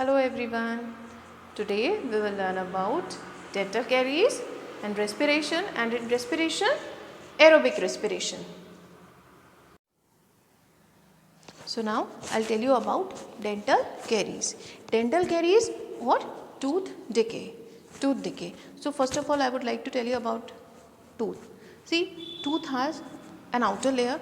Hello everyone. Today we will learn about dental caries and respiration, and in respiration aerobic respiration. So now I'll tell you about dental caries. Dental caries or tooth decay. Tooth decay. So first of all I would like to tell you about tooth. See, tooth has an outer layer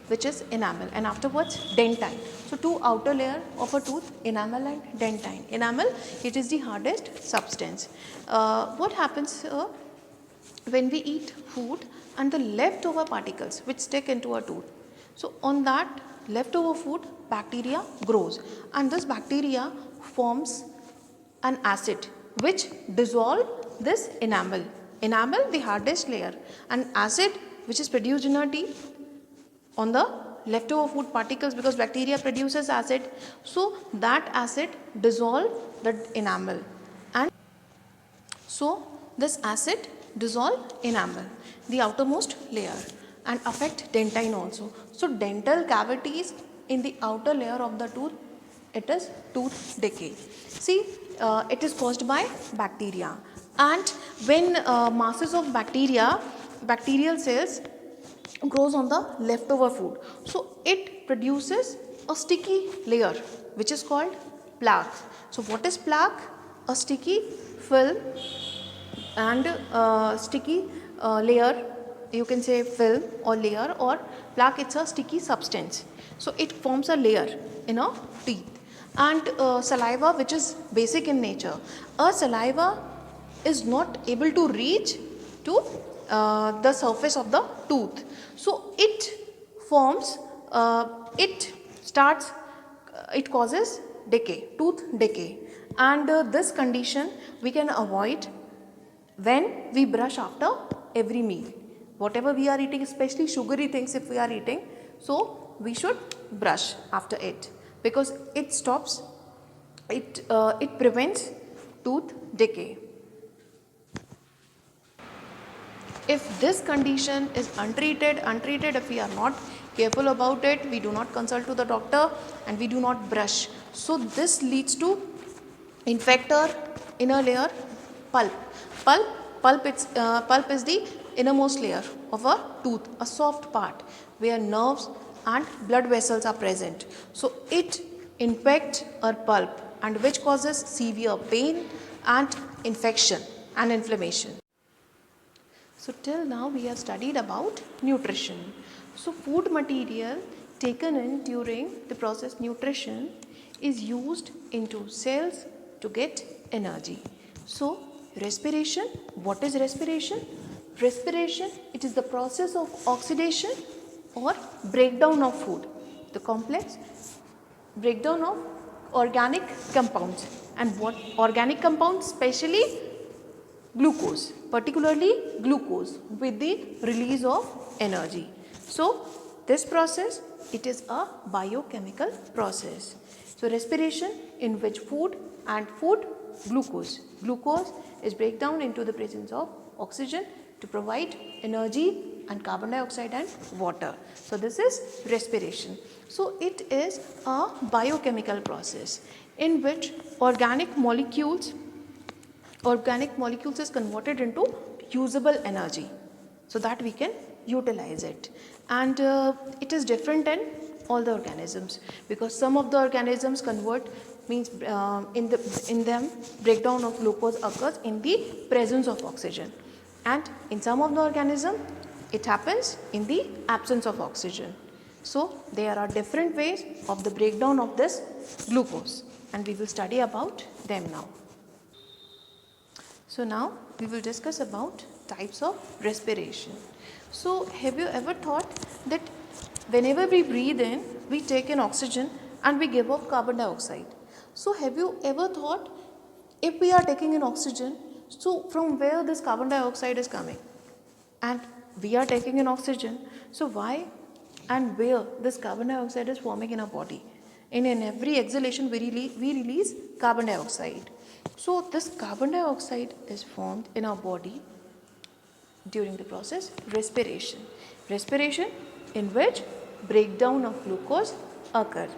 which is enamel, and afterwards dentine. So two outer layer of a tooth, enamel and dentine. Enamel, it is the hardest substance. What happens when we eat food and the leftover particles which stick into a tooth? So on that leftover food, bacteria grows, and this bacteria forms an acid which dissolve this enamel. Enamel, the hardest layer, and acid which is produced in our teeth on the leftover food particles, because bacteria produces acid. So that acid dissolve the enamel, and so this acid dissolve enamel, the outermost layer, and affect dentine also. So dental cavities in the outer layer of the tooth, it is tooth decay. See, it is caused by bacteria, and when masses of bacterial cells grows on the leftover food, so it produces a sticky layer which is called plaque. So what is plaque? A sticky film and sticky layer, you can say film or layer, or plaque, it's a sticky substance. So it forms a layer in our teeth. And saliva, which is basic in nature, a saliva is not able to reach to the surface of the tooth. So it forms, it causes decay, tooth decay. And this condition we can avoid when we brush after every meal. Whatever we are eating, especially sugary things if we are eating, so we should brush after it, because it stops, it prevents tooth decay. If this condition is untreated, if we are not careful about it, we do not consult to the doctor and we do not brush, so this leads to infector inner layer, pulp. Pulp is the innermost layer of a tooth, a soft part where nerves and blood vessels are present. So it infects our pulp, and which causes severe pain and infection and inflammation. So till now we have studied about nutrition. So food material taken in during the process nutrition is used into cells to get energy. So respiration, what is respiration? Respiration, it is the process of oxidation or breakdown of food, the complex breakdown of organic compounds. And what organic compounds? Especially glucose, particularly glucose, with the release of energy. So this process, it is a biochemical process. So respiration, in which food and food glucose is breakdown into the presence of oxygen to provide energy, and carbon dioxide and water. So this is respiration. So it is a biochemical process in which organic molecules is converted into usable energy so that we can utilize it. And it is different in all the organisms, because some of the organisms convert, means in them breakdown of glucose occurs in the presence of oxygen, and in some of the organism it happens in the absence of oxygen. So there are different ways of the breakdown of this glucose, and we will study about them now. So now we will discuss about types of respiration. So have you ever thought that whenever we breathe in, we take in oxygen and we give off carbon dioxide? So have you ever thought, if we are taking in oxygen, so from where this carbon dioxide is coming? And we are taking in oxygen, so why and where this carbon dioxide is forming in our body? And in every exhalation we release carbon dioxide. So this carbon dioxide is formed in our body during the process respiration. Respiration, in which breakdown of glucose occurs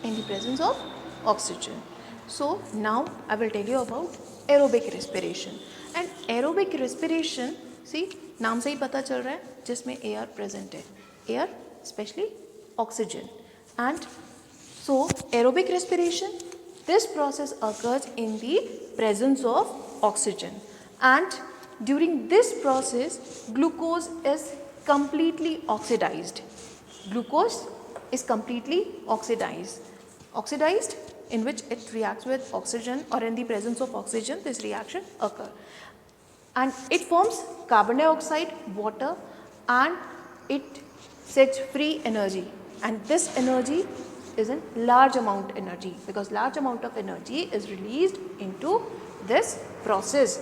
in the presence of oxygen. So now I will tell you about aerobic respiration. And aerobic respiration, see, नाम से ही पता चल रहा है जिसमें air present है, air especially oxygen. And so aerobic respiration, this process occurs in the presence of oxygen, and during this process glucose is completely oxidized. Glucose is completely oxidized in which it reacts with oxygen, or in the presence of oxygen this reaction occurs, and it forms carbon dioxide, water, and it sets free energy, and this energy is a large amount energy, because large amount of energy is released into this process.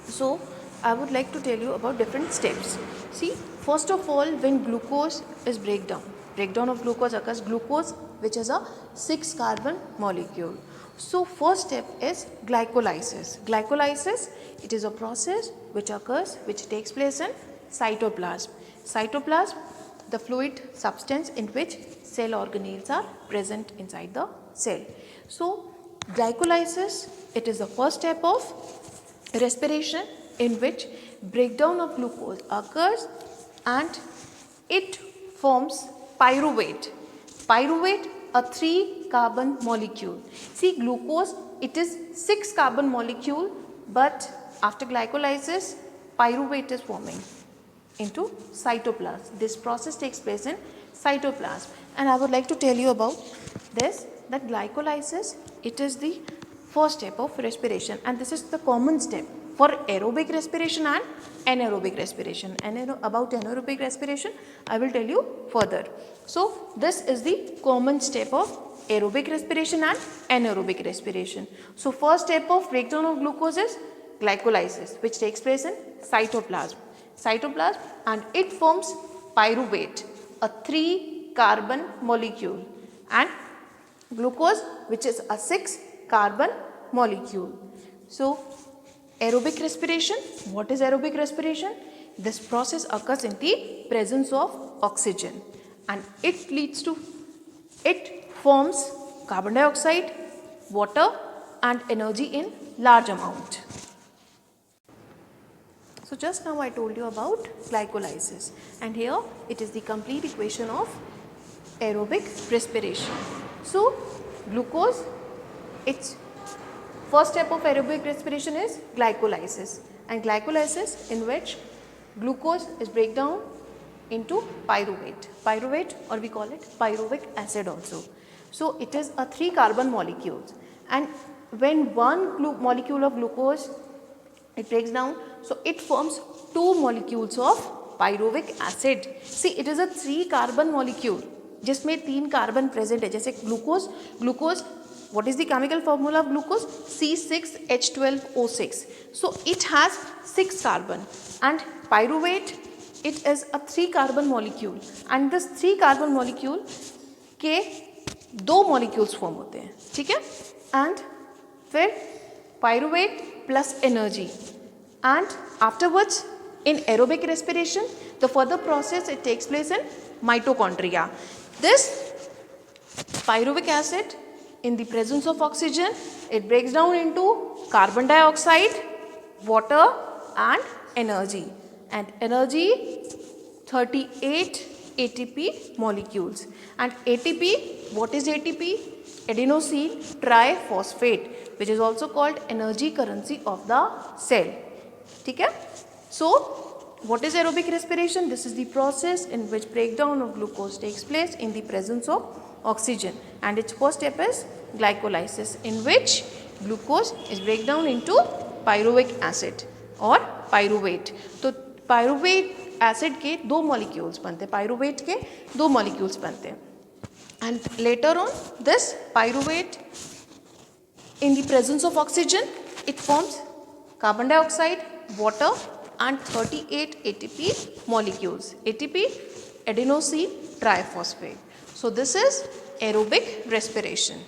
So I would like to tell you about different steps. See, first of all, when glucose is breakdown of glucose occurs, glucose, which is a 6 carbon molecule. So first step is glycolysis. Glycolysis, it is a process which takes place in cytoplasm. Cytoplasm, the fluid substance in which cell organelles are present inside the cell. So glycolysis, it is the first step of respiration in which breakdown of glucose occurs and it forms pyruvate. Pyruvate, a 3 carbon molecule. See, glucose, it is 6 carbon molecule, but after glycolysis pyruvate is forming into cytoplasm. This process takes place in cytoplasm, and I would like to tell you about this, that glycolysis, it is the first step of respiration, and this is the common step for aerobic respiration and anaerobic respiration. And about anaerobic respiration I will tell you further. So this is the common step of aerobic respiration and anaerobic respiration. So first step of breakdown of glucose is glycolysis, which takes place in cytoplasm, and it forms pyruvate, a 3 carbon molecule, and glucose, which is a 6 carbon molecule. So aerobic respiration, what is aerobic respiration? This process occurs in the presence of oxygen, and it forms carbon dioxide, water, and energy in large amount. So just now I told you about glycolysis, and here it is the complete equation of aerobic respiration. So glucose, its first step of aerobic respiration is glycolysis, and glycolysis in which glucose is break down into pyruvate, or we call it pyruvic acid also. So it is a 3 carbon molecules, and when one molecule of glucose it breaks down, so it forms 2 molecules of pyruvic acid. See, it is a 3 carbon molecule जिसमें 3 carbon present है. जैसे glucose, what is the chemical formula of glucose? C6H12O6. So it has 6 carbon, and pyruvate, it is a 3 carbon molecule, and this 3 carbon molecule के 2 molecules form होते हैं, ठीक है. And फिर pyruvate plus energy, and afterwards in aerobic respiration the further process it takes place in mitochondria. This pyruvic acid, in the presence of oxygen, it breaks down into carbon dioxide, water, and energy. And energy, 38 ATP molecules. And ATP, what is ATP? Adenosine triphosphate, which is also called energy currency of the cell. Okay? So what is aerobic respiration? This is the process in which breakdown of glucose takes place in the presence of oxygen, and its first step is glycolysis, in which glucose is break down into pyruvic acid or pyruvate. तो pyruvate acid के 2 molecules बनते हैं, pyruvate के 2 molecules बनते हैं, and later on this pyruvate, in the presence of oxygen, it forms carbon dioxide, water, and 38 ATP molecules. ATP, adenosine triphosphate. So this is aerobic respiration.